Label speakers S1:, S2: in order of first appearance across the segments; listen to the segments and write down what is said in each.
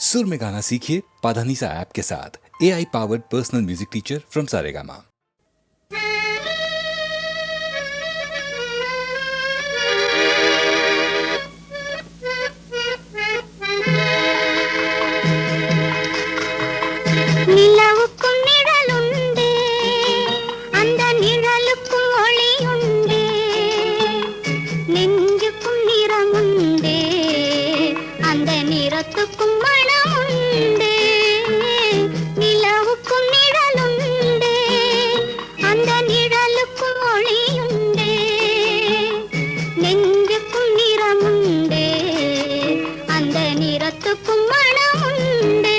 S1: सुर में गाना सीखिए पाधानीसा ऐप के साथ। AI powered personal music teacher from Saregama.
S2: நிலவுக்கும் நிழலுண்டு, அந்த நிழலுக்கும் ஒளியுண்டு, நெஞ்சுக்கும் நிறமுண்டு, அந்த நிறத்துக்கும் மனமுண்டு. நிலவுக்கும் நிழலுண்டு, அந்த நிழலுக்கும் ஒளியுண்டு, நெஞ்சுக்கும் நிறமுண்டு, அந்த நிறத்துக்கும் மனமுண்டு.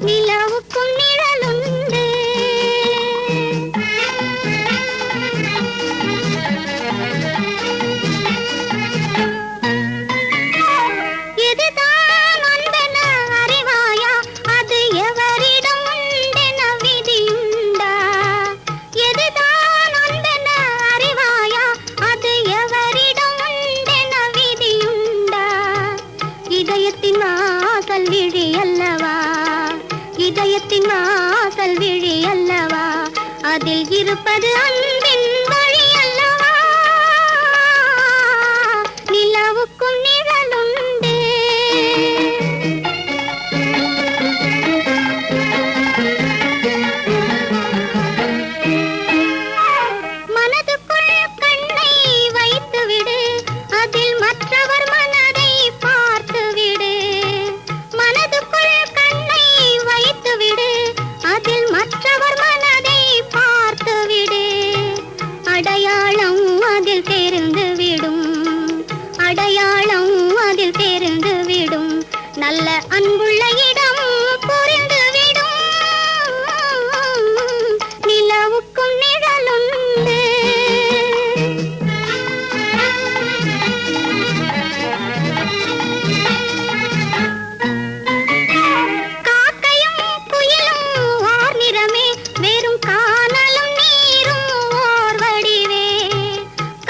S2: நிலவுக்கும் நிழலுண்டு. எதுதான் அன்பென அறிவாயா, அது எவரிடம் உண்டென விதியுண்டா? எதுதான் அன்பென அறிவாயா, அது எவரிடம் உண்டென விதியுண்டா? இதயத்தின் வாசல் விழி அல்லவா, இதயத்தின் வாசல் விழி அல்லவா, அதில் இருப்பது அன்பின் வழி அல்லவா? நிலவுக்கும் நிழலுண்டு. மனதுக்குள் கண்ணை வைத்துவிடு, அதில் மற்றவர் மனதை பார்த்துவிடு. மனதுக்குள் கண்ணை வைத்துவிடு, அதில் மற்றவர் மனதை பார்த்துவிடு. அடையாளம் அதில் தெரிந்துவிடும், அடையாளம் அதில் தெரிந்துவிடும். நல்ல அன்புள்ள இடம் புரிந்துவிடும். நிலவுக்கும் நிழலுண்டு. காக்கையும் குயிலும் ஓர் நிறமே, வெறும் கானலும் நீரும் ஓர் வடிவே.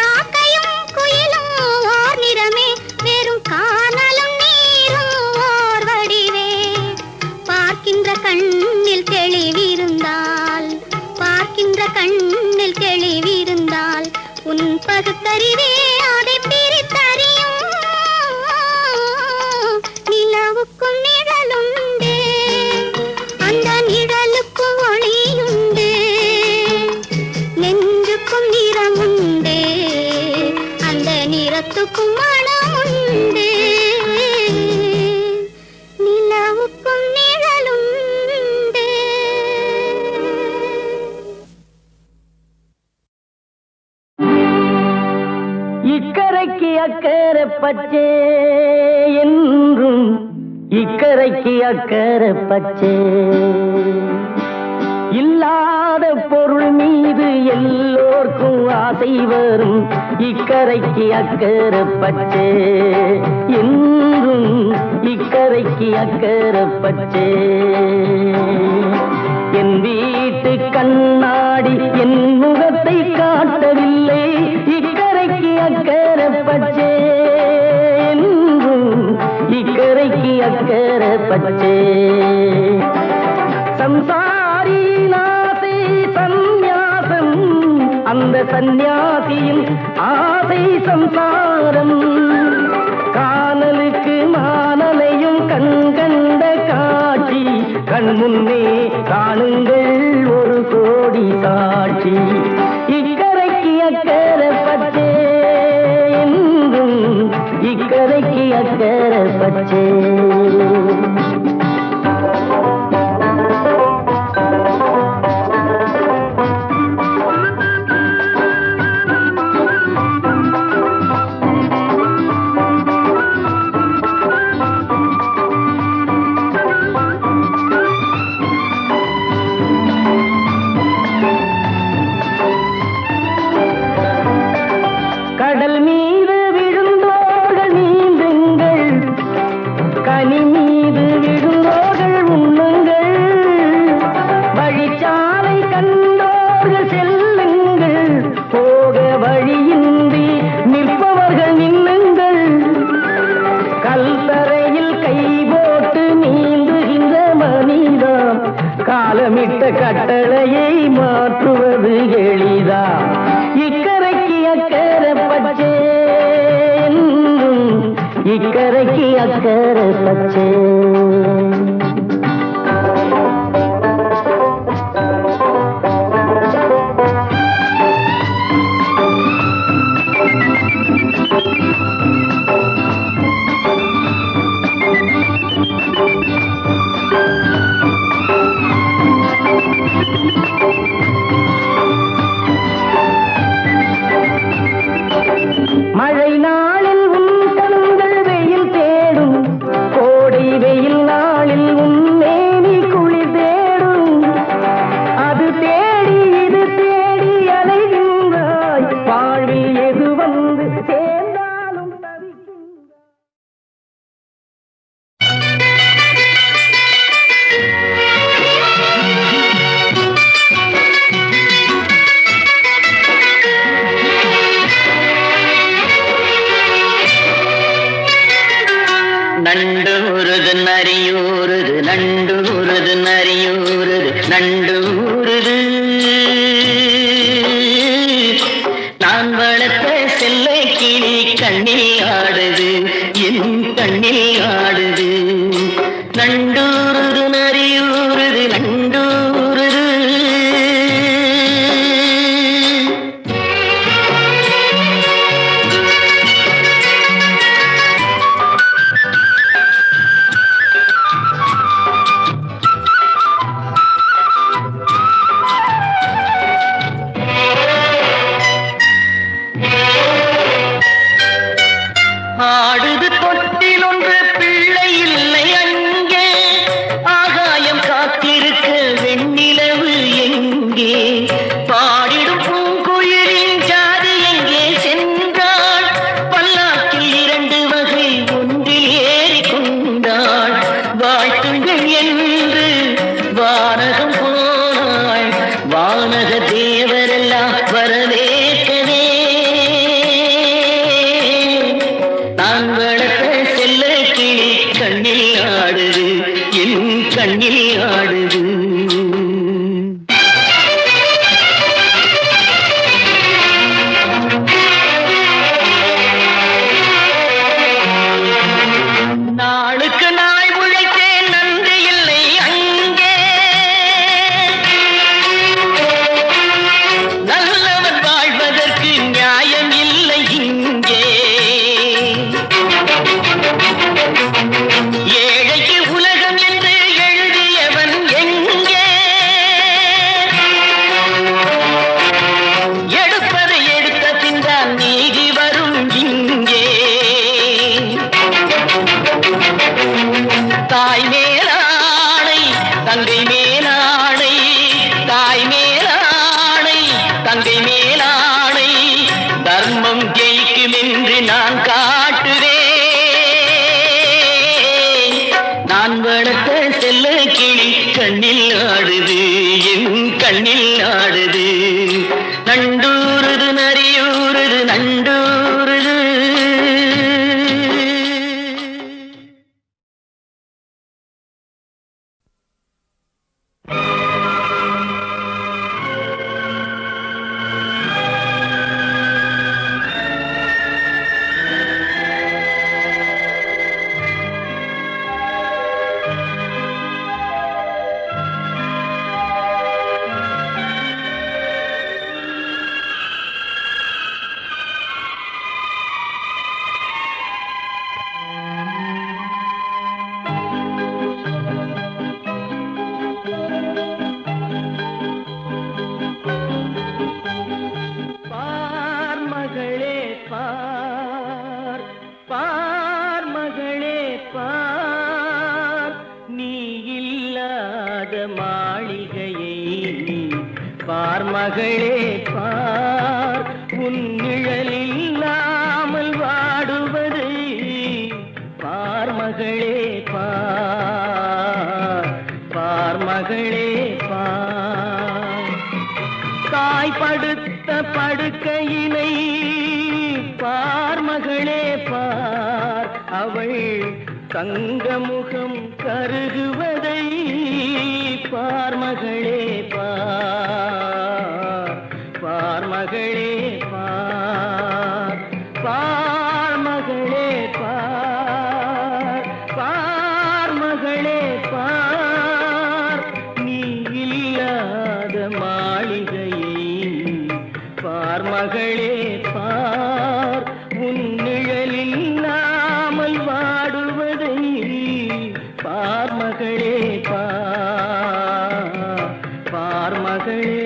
S2: காக்கையும் குயிலும் ஓர் நிறமே, வெறும் கானலும் நீரும் ஓர் வடிவே. பார்க்கின்ற கண்ணில் தெளிவிருந்தால், பார்க்கின்ற கண்ணில் தெளிவிருந்தால், உன் பகுத்தறிவே அதை பிரித்தறியும். நிலவுக்கும் நிழலுண்டு, அந்த நிழலுக்கும் ஒளியுண்டு, நெஞ்சுக்கும் நிறமுண்டு, அந்த நிறத்துக்கும் மனமுண்டு. நிலவுக்கும் நிழலுண்டு.
S3: இக்கரைக்கு அக்கறை பச்சே என்றும், இக்கரைக்கு அக்கறை பச்சே. இல்லாத பொருள் மீது எல்லோர்க்கும் ஆசை வரும், இக்கரைக்கு அக்கறை பச்சே என்றும், இக்கரைக்கு அக்கறை பச்சே. என் வீட்டு கண்ணாடி என் முகத்தை காட்டவில்லை, இக்கரைக்கு அக்கறை பச்சே என்றும், இக்கரைக்கு அக்கறை பச்சே. சம்சாரி ஆசை சந்நியாசம், அந்த சந்நியாசியின் ஆசை சம்சாரம். காணலுக்கு மானலையும் கண் கண்ட காட்சி, கண் முன்னே காணுங்கள் ஒரு கோடி சாட்சி. இக்கரைக்கு அக்கறை பச்சே என்றும், இக்கரைக்கு அக்கறை பச்சே. கடல் மீது விழுந்தோர்கள் நீந்துங்கள், கனி மீது விழுந்தோர்கள் உண்ணுங்கள். வழிச்சாலை கண்டோர்கள் செல்லுங்கள், போக வழியின்றி நிற்பவர்கள் நின்னுங்கள். கல்தரையில் கை போட்டு கட்டளையை மாற்றுவது எளிதா? இக்கரைக்கு அக்கறை பச்சை, இக்கரைக்கு அக்கறை பச்சை. மழை நாளில் உன் கண்கள் வெயில் தேடும், கோடை வெயில் நாளில் உன் மேனி குளிர் தேடும். அது தேடி இது தேடி அலைகின்றாய், வாழ்வில் எது வந்து சேர்ந்தாலும் தவிக்கின்றாய்.
S4: நண்டூருது நரியூருது, நண்டூருது நரியூருது, நண்டூருது. நான் வளர்த்த செல்ல கிளி கண்ணில் ஆடுது, என் கண்ணில் ஆடுது. நண்டூருது நரியூருது, நண்டூருது. ஆடுது தொட்டில் ஒன்று பிள்ளை இல்லை அங்கே, ஆகாயம் காத்திருக்க வெண்ணிலவு எங்கே? பாடிடும் பூங்குயிலின் ஜாதி எங்கே சென்றாள்? பல்லாக்கில் 2 வகை ஒன்றில் ஏறி கொண்டாள். வாழ்த்துங்கள் என்று வானகம் போனாள், வானக தேவரெல்லாம் வரவேற்கவே. நான் வளர்த்த செல்ல கிளி கண்ணில் ஆடுது, என் கண்ணில் ஆடுது. நாளுக்கு நாள் உழைத்தேன், நன்றி இல்லை அங்கே. நல்லவன் வாழ்வதற்கு நியாயம் இல்லை இங்கே. ஏழைக்கு உலகம் என்று எழுதியவன் எங்கே? எடுப்பதை எடுத்த பின்தான் நீதி வரும் இங்கே. தாய் மேலாடை தங்கை மேலாடை, தாய் மேலாடை தங்கை மேலாடை. தர்மம் ஜெயிக்கும் என்று நான் காட்டுவேன். நான் வளர்த்த செல்ல கிளி கண்ணில் ஆடுது, என் கண்ணில் ஆடுது. நண்டூருது நரியூருது, நண்டூருது. பார் மகளே பார், பார் மகளே பார், நீ இல்லாத மாளிகையை பார் மகளே பார். உன் நிழல் இல்லாமல் வாடுவதை பார் மகளே பார், பார் மகளே பார். தாய் படுத்த படுக்கையினை பார் மகளே பார். அவள் தங்க முகம் கருகுவதை பார் மகளே
S3: மகளே பார் மகளே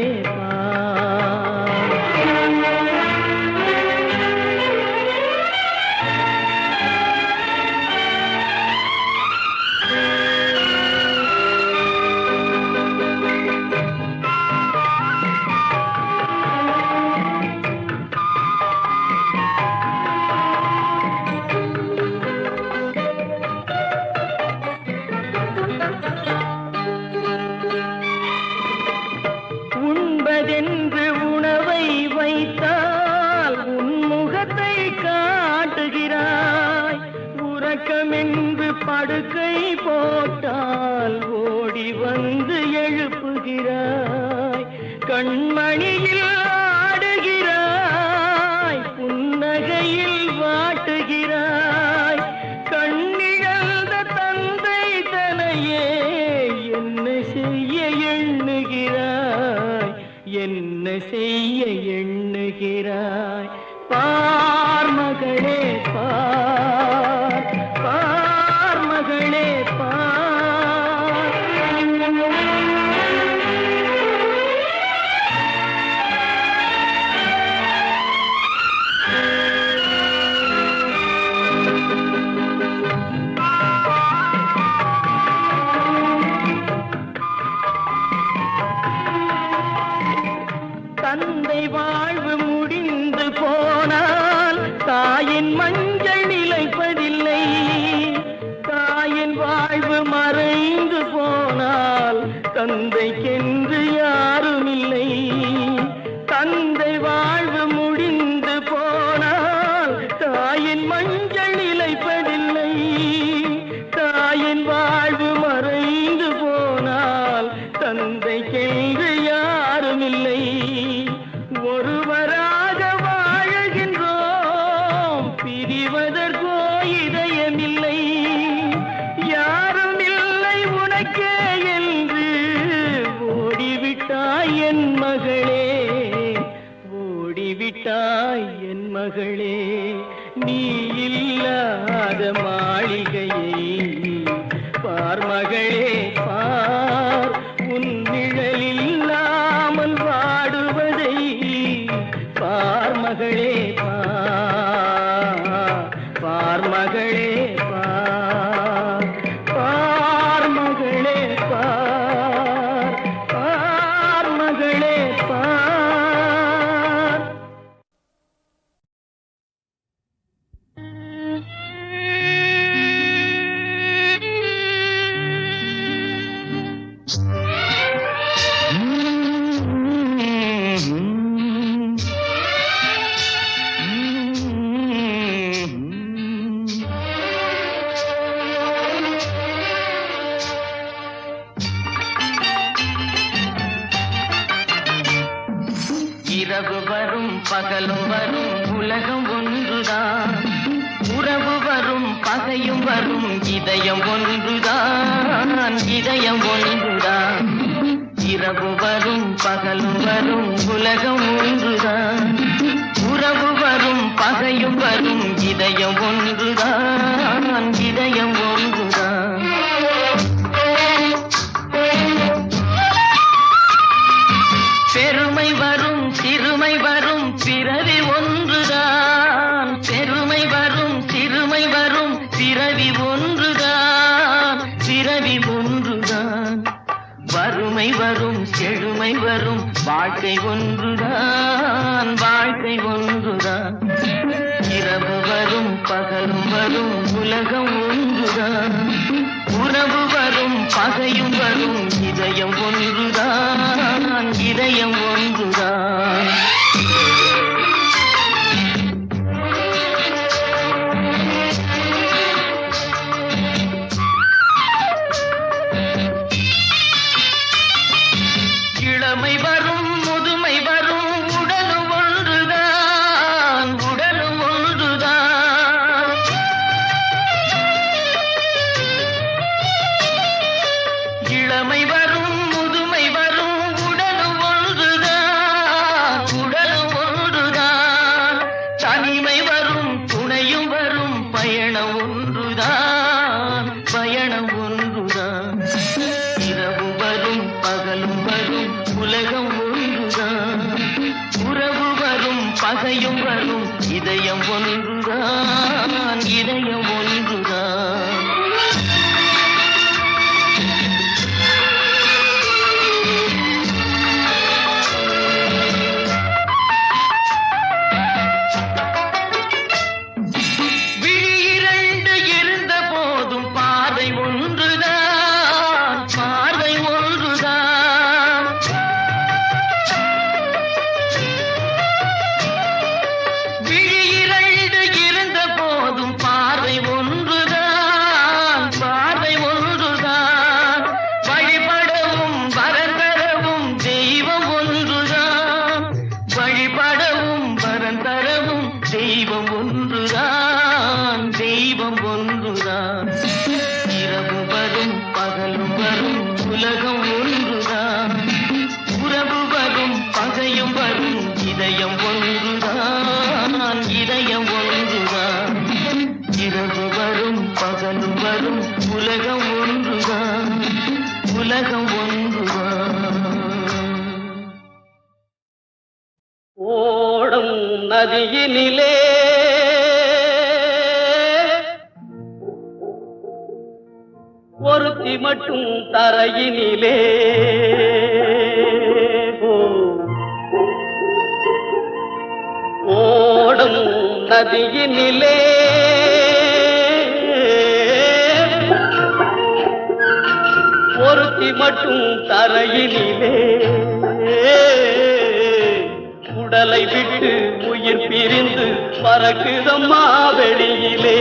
S3: உண்பதென்று உணவை வைத்தால் உன்முகத்தை காட்டுகிறாய், உறக்கமென்று படுக்கை போட்டால் ஓடி வந்து எழுப்புகிறாய், கண்மணியில் ஆடுகிறாய், புன்னகையில் வாட்டுகிறாய், கண்ணிழந்த தந்தை தனையே என்ன செய்ய எண்ணுகிறாய், என்ன செய்ய எண்ணுகிறாய். பார் மகளே பார் மகளே தந்தை வாழ்வு முடிந்து போனால் தாயின் மஞ்சள் நிலைப்பதில்லை, தாயின் வாழ்வு மறைந்து போனால் தந்தைக்கென்று யாருமில்லை, தந்தை வாழ்வு முடிந்து போனால் தாயின் மஞ்சள் நிலைப்பதில்லை, தாயின் வாழ்வு மறைந்து போனால் தந்தைக்கென்று யாருமில்லை, ஒருவராக வாழுகின்றோம் பிரிவதற்கோ இதயமில்லை, யாருமில்லை உனக்கே என்று ஓடிவிட்டாய் என் மகளே, ஓடிவிட்டாய் என் மகளே, நீ இல்லாத மாளிகையை பார் மகளே பார், உன் நிழலில் இல்லாமல் வாடுவதை பார் மகளே பார் மகளே பார் மகளே பார் மகளே பார். இரவு வரும் பகலும் வரும் உலகம் ஒன்றுதான், உறவு வரும் பகையும் வரும் இதயம் ஒன்றுதான், இதயம் ஒன்றுதான். இரவு வரும் பகலும் வரும் உலகம் ஒன்றுதான், உறவு வரும் பகையும் வரும் இதயம் ஒன்றுதான், இதயம் ஒன்றுதான். பெருமை வரும் சிறுமை வரும் பிறவி ஒன்றுதான், பெருமை வரும் சிறுமை வரும் பிறவி ஒன்றுதான், பிறவி ஒன்றுதான். வறுமை வரும் செழுமை வரும் வாழ்க்கை ஒன்றுதான், வாழ்க்கை ஒன்றுதான். இரவு வரும் பகலும் வரும் உலகம் ஒன்றுதான், உறவு வரும் பகையும் வரும் இதயம் ஒன்றுதான், இதயம் ஒன்றுதான். இளமை வரும் முதுமை வரும் உடலும் ஒன்றுதான், உடலும் ஒன்றுதான். இளமை வரும் முதுமை வரும் உடலும் ஒன்றுதான், உடலும் ஒன்றுதான். தனிமை வரும் துணையும் வரும் பயணம் ஒன்றுதான், பயணம் ஒன்றுதான். ஒன்றுதான். இரவு வரும் பகலும் வரும் உலகம் ஒன்றுதான். உறவு வரும் பகையும் வரும் இதயம் ஒன்றுதான். இதயம் ஒன்றுதான்.
S4: ஓடும் நதியினிலே ஒருத்தி மட்டும் தரையினிலே ஓடும் நதியினிலே ஒருத்தி மட்டும் தரையினிலே உடலை விட்டு உயிர் பிரிந்து பறக்குதம்மா வெளியிலே.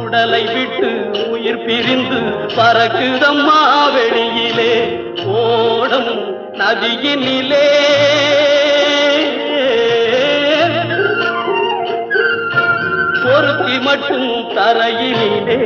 S4: உடலை விட்டு உயிர் பிரிந்து பறக்குதம்மா வெளியிலே. ஓடும் நதியினிலே ஒருத்தி மட்டும் தரையினிலே.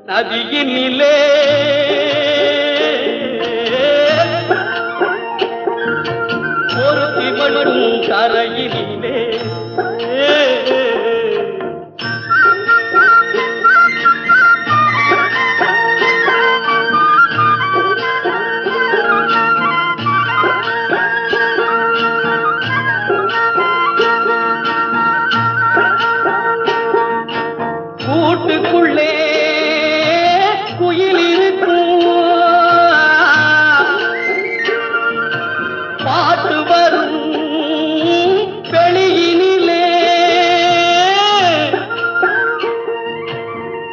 S4: நதியினிலே ஒருத்தி மட்டும் கரையினிலே. கூட்டுக்குள்ளே குயில் இருக்கும் பாட்டு வரும் வெளியினிலே.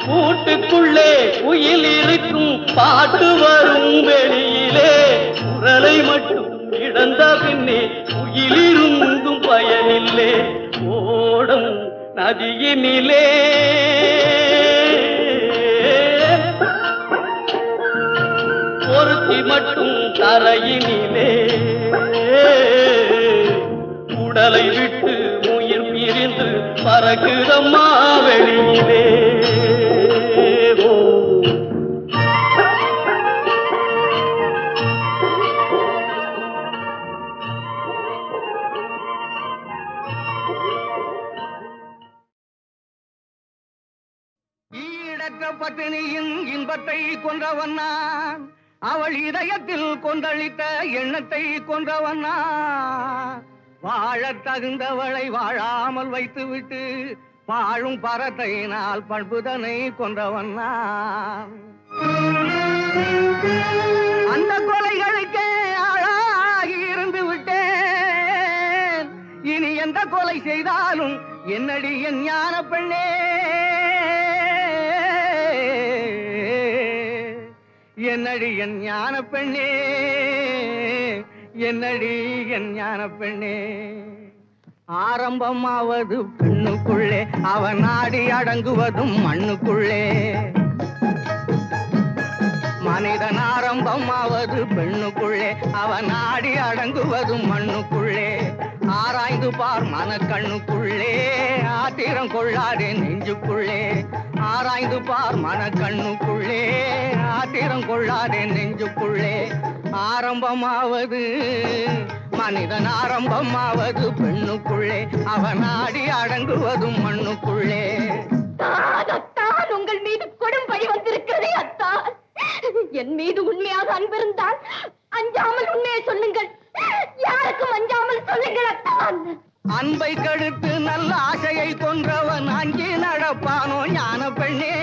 S4: கூட்டுக்குள்ளே குயில் இருக்கும் பாட்டு வரும் வெளியிலே. குரலை மட்டும் இழந்த பின்னே குயிலிருந்தும் பயனில்லை. ஓடும் நதியினிலே ஒருத்தி மட்டும் தரையினிலே. உடலை விட்டு உயிர் பிரிந்து பறக்குதம்மா வெளியிலே.
S3: பட்டினியின் இன்பத்தை கொன்றவன் நான். அவள் இதயத்தில் கொந்தளித்த எண்ணத்தை கொன்றவன் நான். வாழத் தகுந்தவளை வாழாமல் வைத்துவிட்டு வாழும் பரத்தை நாள் பண்புதனை கொன்றவன் நான். அந்த கொலைகளுக்கே ஆளாகி இருந்து விட்டேன். இனி எந்த கொலை செய்தாலும் என்னடி என் ஞான பெண்ணே. என்னடி என் ஞான பெண்ணே, என்னடி என் ஞான பெண்ணே. ஆரம்பமாவது பெண்ணுக்குள்ளே, அவன் நாடி அடங்குவதும் மண்ணுக்குள்ளே. மனிதன் ஆரம்பமாவது பெண்ணுக்குள்ளே, அவன் நாடி அடங்குவதும் மண்ணுக்குள்ளே. ஆராய்ந்து பார் மனக்கண்ணுக்குள்ளே, ஆத்திரம் கொள்ளாதே நெஞ்சுக்குள்ளே. ஆராய்ந்து பார் மனக்கண்ணுக்குள்ளே, ஆத்திரம் கொள்ளாதே நெஞ்சுக்குள்ளே. ஆரம்பமாவது மனிதன் ஆரம்பமாவது பெண்ணுக்குள்ளே, அவன் நாடி அடங்குவதும் மண்ணுக்குள்ளே.
S5: அத்தான், உங்கள் மீது கொடும் பழி வந்திருக்கிறதே அத்தான். என் மீது உண்மையாக அன்பிருந்தால் அஞ்சாமல் உண்மையை சொல்லுங்கள். யாருக்கும் அஞ்சாமல் சொல்லுங்கள் அத்தான்.
S3: அன்பை கடுத்து நல்ல ஆசையை கொன்றவன் அங்கே நடப்பானோ ஞான பெண்ணே.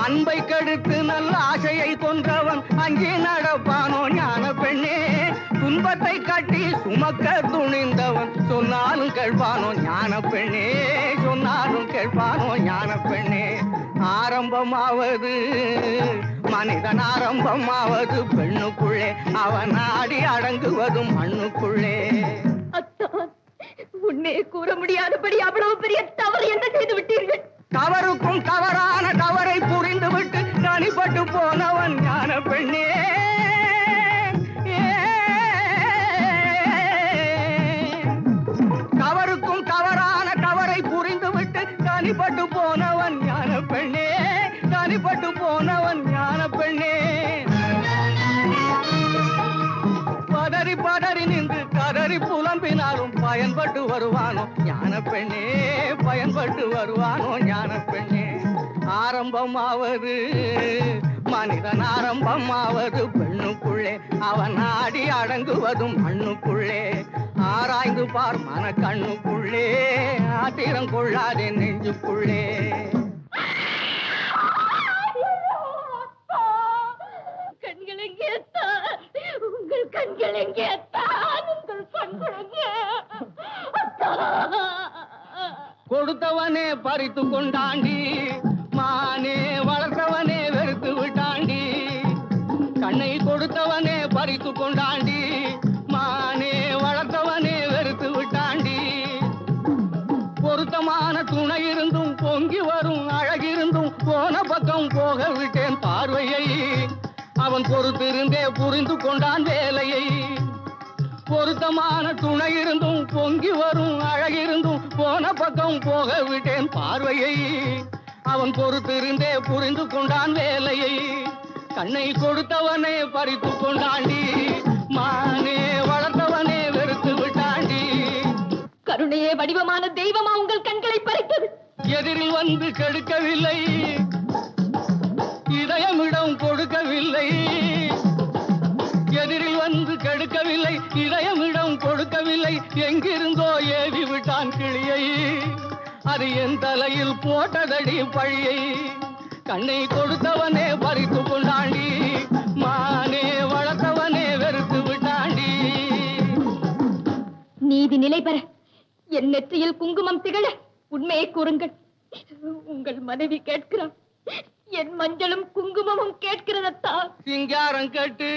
S3: அன்பை கடுத்து நல்ல ஆசையை கொன்றவன் அங்கே நடப்பானோ ஞான பெண்ணே. துன்பத்தை கட்டி சுமக்க துணிந்தவன் சொன்னாலும் கேட்பானோ ஞான பெண்ணே, சொன்னாலும் கேட்பானோ ஞான பெண்ணே. ஆரம்பமாவது மனிதன் ஆரம்பமாவது பெண்ணுக்குள்ளே, அவன் நாடி அடங்குவதும் மண்ணுக்குள்ளே.
S5: அத்தான், உண்மையை கூற முடியாதபடி அவ்வளவு பெரிய தவறு என்ன செய்து விட்டீர்கள்?
S3: தவறுக்கும் தவறான தவறை புரிந்துவிட்டு தனிப்பட்டு போனவன் ஞான பெண்ணே. தவறுக்கும் தவறான தவறை புரிந்துவிட்டு தனிப்பட்டு போனவன் ஞான பெண்ணே, தனிப்பட்டு போனவன் ஞான பெண்ணே. பதறி பதறி நின்று கதறி புலம்பினாலும் பயன்பட்டு வருவானோ ஞான பெண்ணே, பயன்பட்டு வருவானோ ஞான பெண்ணே. ஆரம்பமாவது மனிதன் ஆரம்பமாவது பெண்ணுக்குள்ளே, அவன் நாடி அடங்குவதும் மண்ணுக்குள்ளே. ஆராய்ந்து பார் மனக்கண்ணுக்குள்ளே, ஆத்திரம் கொள்ளாதே நெஞ்சுக்குள்ளே.
S5: கண்கள் எங்கே அத்தான்? உங்கள் கண்கள் எங்கே அத்தான்? உங்கள் கண்கள் எங்கே அத்தான்?
S3: கொடுத்தவனே பறித்து கொண்டாண்டி, மானே வளர்த்தவனே வெறுத்து விட்டாண்டி. கண்ணை கொடுத்தவனே பறித்து கொண்டாண்டி, மானே வளர்த்தவனே வெறுத்து விட்டாண்டி. பொருத்தமான துணை இருந்தும் பொங்கி வரும் அழகிருந்தும் போன பக்கம் போக விட்டேன் பார்வையை. அவன் பொறுத்திருந்தே புரிந்து கொண்டான் வேலையை. பொருத்தமான துணை இருந்தும் பொங்கி வரும் அழகிருந்தும் போன பக்கம் போக விட்டேன் பார்வையை. அவன் பொறுத்திருந்தே புரிந்து கொண்டான் வேலையை. கண்ணை கொடுத்தவனே பறித்து கொண்டாண்டி, மானே வளர்த்தவனே வெறுத்து விட்டாண்டி.
S5: கருணையே வடிவமான தெய்வமா உங்கள் கண்களை பறித்தது?
S3: எதிரில் வந்து கெடுக்கவில்லை, இதயமிடம் கொடுக்கவில்லை. எதிரில் வந்து கெடுக்கவில்லை, இதயமிடம் கொடுக்கவில்லை. எங்கிருந்தோ ஏவி விட்டான் கிளியை, அது என் தலையில் போட்டதடி பழியை. கண்ணை கொடுத்தவனே பறித்து கொண்டாண்டி, மானே வளர்த்தவனே வெறுத்து விட்டாண்டி.
S5: நீதி நிலை பெற என் நெற்றியில் குங்குமம் திகழ உண்மையை கூறுங்கள். உங்கள் மனைவி கேட்கிறார், என் மஞ்சளும் குங்குமமும் கேட்கிறதத்தா?
S3: சிங்காரம் கட்டு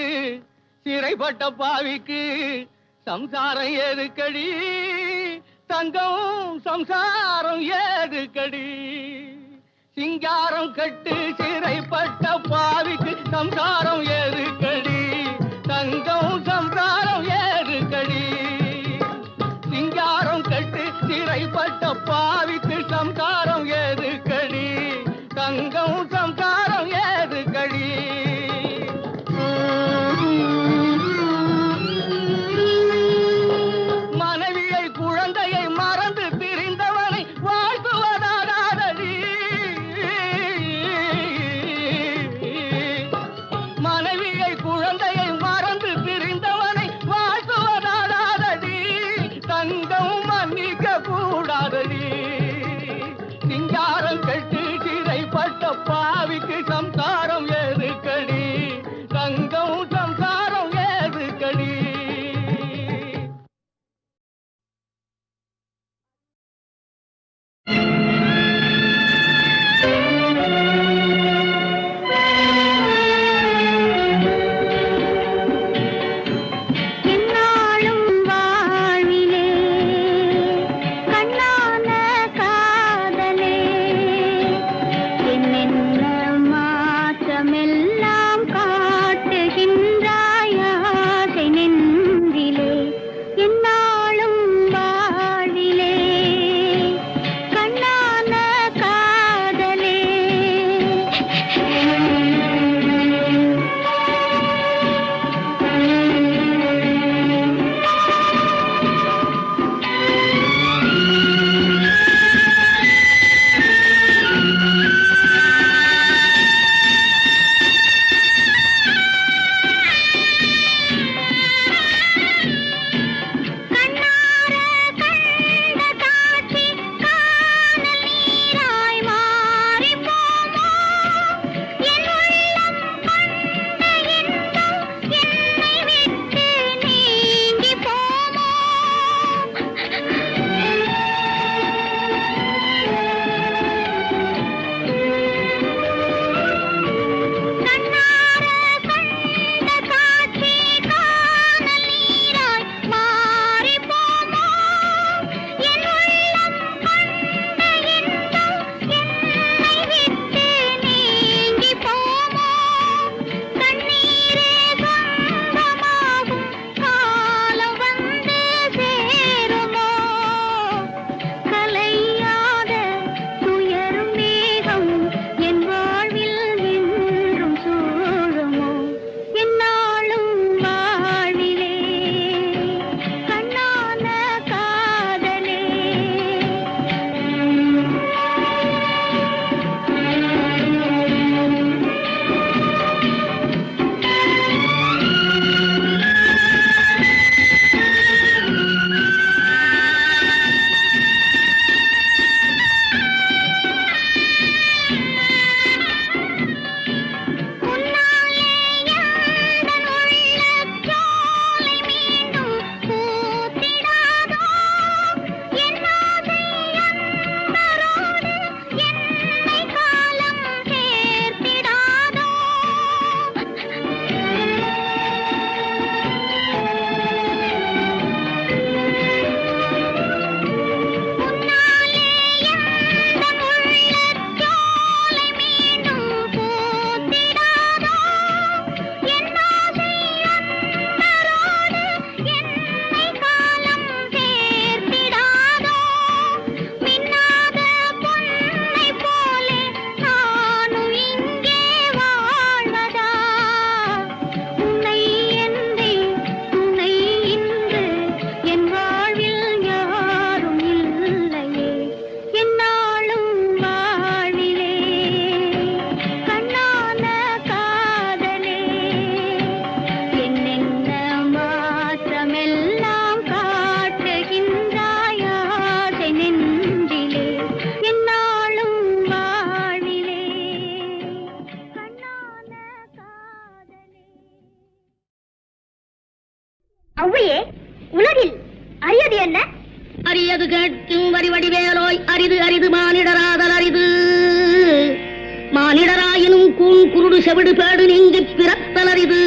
S3: சிறைப்பட்ட பாவிக்கு சம்சாரம் ஏதுக்கடி, தங்கம் சம்சாரம் ஏதுக்கடி. சிங்காரம் கட்டு சிறைப்பட்ட பாவிக்கு சம்சாரம் ஏதுக்கடி, தங்கம் சம்சாரம் ஏதுக்கடி. சிங்காரம் கட்டு சிறைப்பட்ட பாவிக்கு சம்சாரம் ஏதுக்கடி, தங்கம் சம்சாரம் ஏதுக்கடி. மனைவியை குழந்தையை மறந்து பிரிந்தவனை வாழ்த்துவதாதடி. மனைவியை குழந்தையை மறந்து பிரிந்தவனை வாழ்த்துவதாதடி. தங்கம் மன்னிக்க கூடாதடி.
S5: கேட்கும் வரிவடிவேலோய் அரிது அரிது மானிடராதல் அரிது. மானிடராயினும் கூன் குருடு செவிடு பேடு நீங்கி பிறத்தல் அரிது.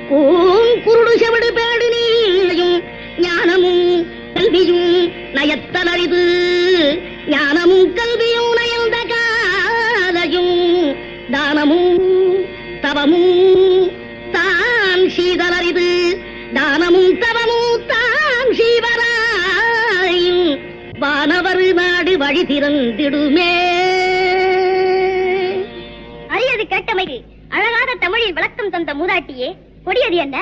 S5: கூன் குருடு செவிடு பேடு நீயும் ஞானமும் கல்வியும் நயத்தல் அரிது. ஞானமும் கல்வியும் நயந்த காலையும் தானமும் தவமும் தான் சீதல் அரிது. தானமும் தவமும் தான் சீவராயும் வானவர் நாடு வழி திறந்திடுமே.
S2: அரியது கேட்டமைக்கு அழகாத தமிழில் விளக்கம் தந்த மூதாட்டியே, கொடியது என்ன?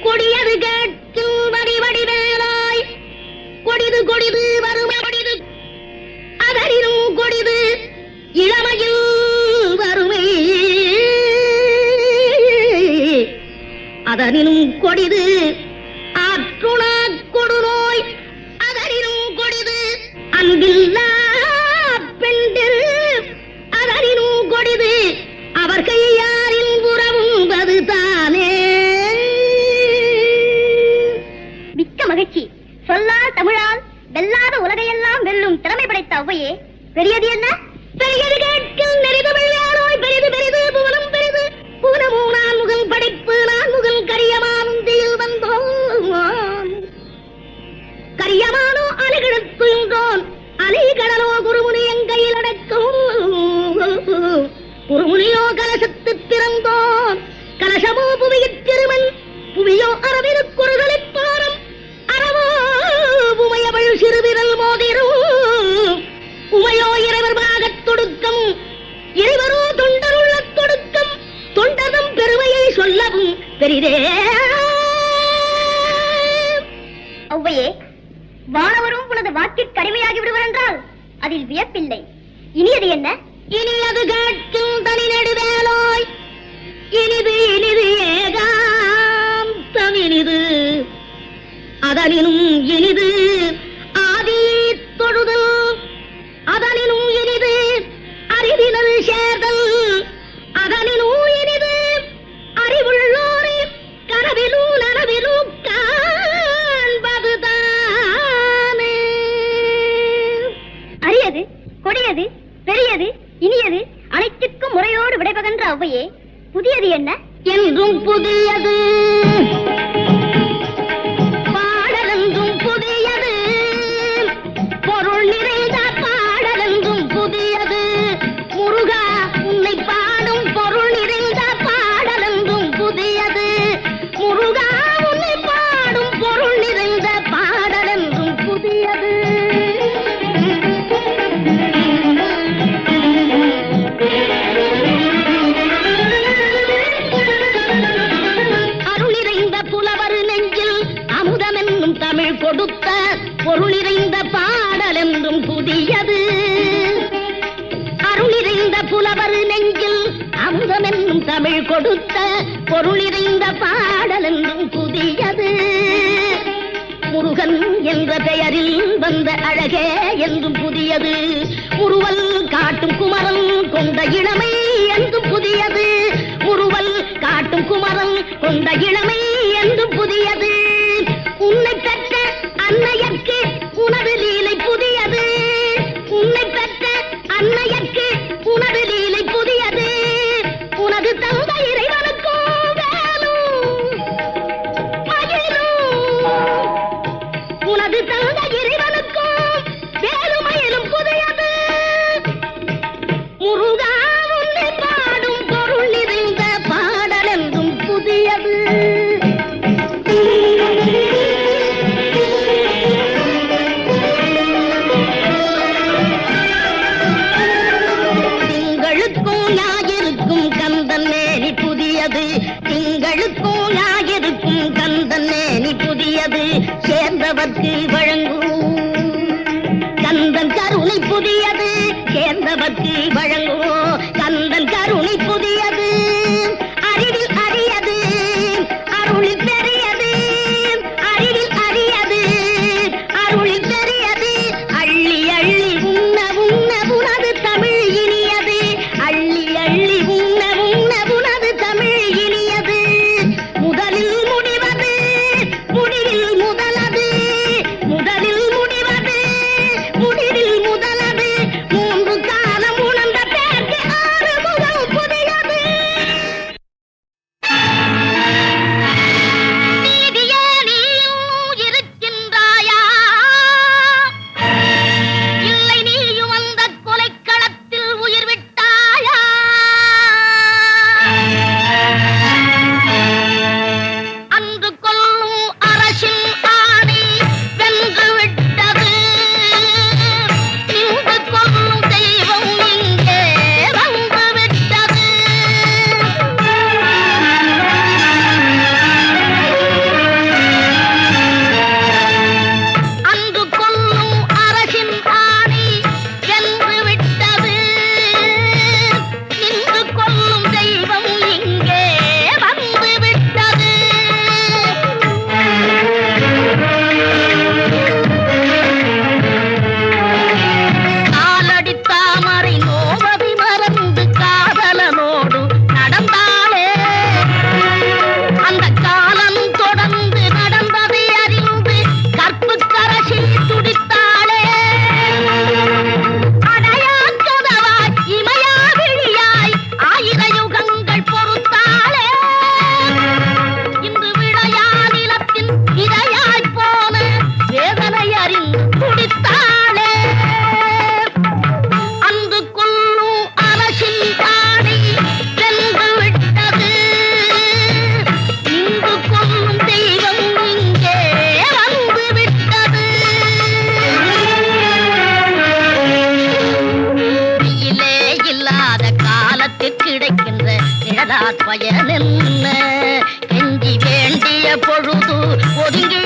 S5: கொடியது கேட்கும் வடிவடிவேலாய் கொடிது கொடிது வறுமை கொடிது அதனினும் கொடிது இளமையில் வறுமை. அதனினும் கொடிது ஆற்றுணா கொடுநோய். அதனினும் கொடிது அன்பில்லா பெண்டில். அதனினும் கொடிது அவர் கையாரின் உறவும்பது தானே.
S2: மிக்க மகிழ்ச்சி. சொல்லால் தமிழால் வெல்லாத உலகையெல்லாம் வெல்லும் திறமை படைத்த ஔவையே, பெரியது என்ன?
S5: பெரியது கேட்கும் நெறிதமிழ் யாரோய் பெரிது பெரிது புவனம் பெரிது. புவனமோ நான் முகல் படைப்பு நான் முகல் கரியமானுந்தியில் வந்தோம். கரியமானோ அலைகிடத்துன்றோன் அலைகடலோ குருமுனி எங்கையில் அடக்கும். குருமுனியோ கலசத்து பிறந்தோன் கலசமோ புவியிற் திருமன். புவியோ அரவிருக்குறுதலைப் பாரம் அறவோ உமையவள் சிறுவிரல் மோதிரும். உமையோ இறைவர் பாகத் தொடுக்கம் இறைவரோ தொண்டருள்ள தொடுக்கம். தொண்டரும் பெருமையை சொல்லவும் பெரிதே.
S2: ஔவையே, வானவரும் உனது வாக்கிற்கு அடிமையாகி விடுவர் என்றால் அதில் வியப்பில்லை. இனியது என்ன?
S5: இனியது கேட்கும் தனி நெடுவேலோய் இனிது இனிது ஏகாந்தம் இனிது. அதனினும் இனிது ஆதி தொழுதல். அதனினும் இனிது அறிவினர் சேர்தல். அதனினும் இனிது அறிவுள்ளோரை கனவிலும் நனவிலும் காண்பதுதானே.
S2: அரியது, கொடியது, பெரியது, இனியது அனைத்திற்கும் முறையோடு விடைபகன்ற ஔவையே, புதியது என்ன?
S5: என்றும் புதியது பாடலென்றும் புதியது. பொருள் நிறைந்த பாடலென்றும் புதியது. முருகா உன்னை பாடும் பொருள் நிறைந்த பாடலென்றும் புதியது. முருகா உன்னை பாடும் பொருள் நிறைந்த பாடலென்றும் புதியது. அருளிறைந்த புலவர் நெஞ்சில் அமுதமென்னும் தமிழ் கொடுத்த பொருளிறைந்த பாடல் என்றும் புதியது. அருளிறைந்த புலவர் நெஞ்சில் அமுதமென்னும் தமிழ் கொடுத்த பொருளிறைந்த பாடல் என்றும் புதியது. முருகன் என்ற பெயரில் வந்த அழகே என்றும் புதியது. முறுவல் காட்டும் குமரன் கொண்ட இளமை என்றும் புதியது. முறுவல் காட்டும் குமரன் கொண்ட இளமை என்றும் புதியது. உன்னை பெற்ற அன்னையர்க்கு உனது லீலை புதியது. உன்னை பெற்ற அன்னையர்க்கு உனது லீலை புதியது. உனது தந்தை இறைவனுக்கோ வேலும் மயிலும். உனது தந்தை இறைவனுக்கோ வேலுமயிலும் புதியது. முருகா உன்னை பாடும் பொருள் நிறைந்த பாடல் என்றும் புதியது. திங்களுக்கும் ஞாயிறுக்கும் கந்தன் மேனி புதியது. திங்களுக்கும் ஞாயிறுக்கும் கந்தன் மேனி புதியது. சேர்ந்தவர்க்கு வழங்கும் கந்தன் கருணை புதியது. சேர்ந்தவர்க்கு வழங்கும் கந்தன் கருணை புதியது. அறிவில் அறியது அருளில் பெரியது. அறிவில் அறியது அருளில் பெரியது. அள்ளி அள்ளி உண்ண உண்ண உனது தமிழ் இனியது. அள்ளி அள்ளி உண்ண உண்ண உனது தமிழ் இனியது. முதலில் முடிவது முடிவில் முதலது. முதலில் முடிவது பயனென்ன கெஞ்சி வேண்டிய பொழுது ஒதுங்கி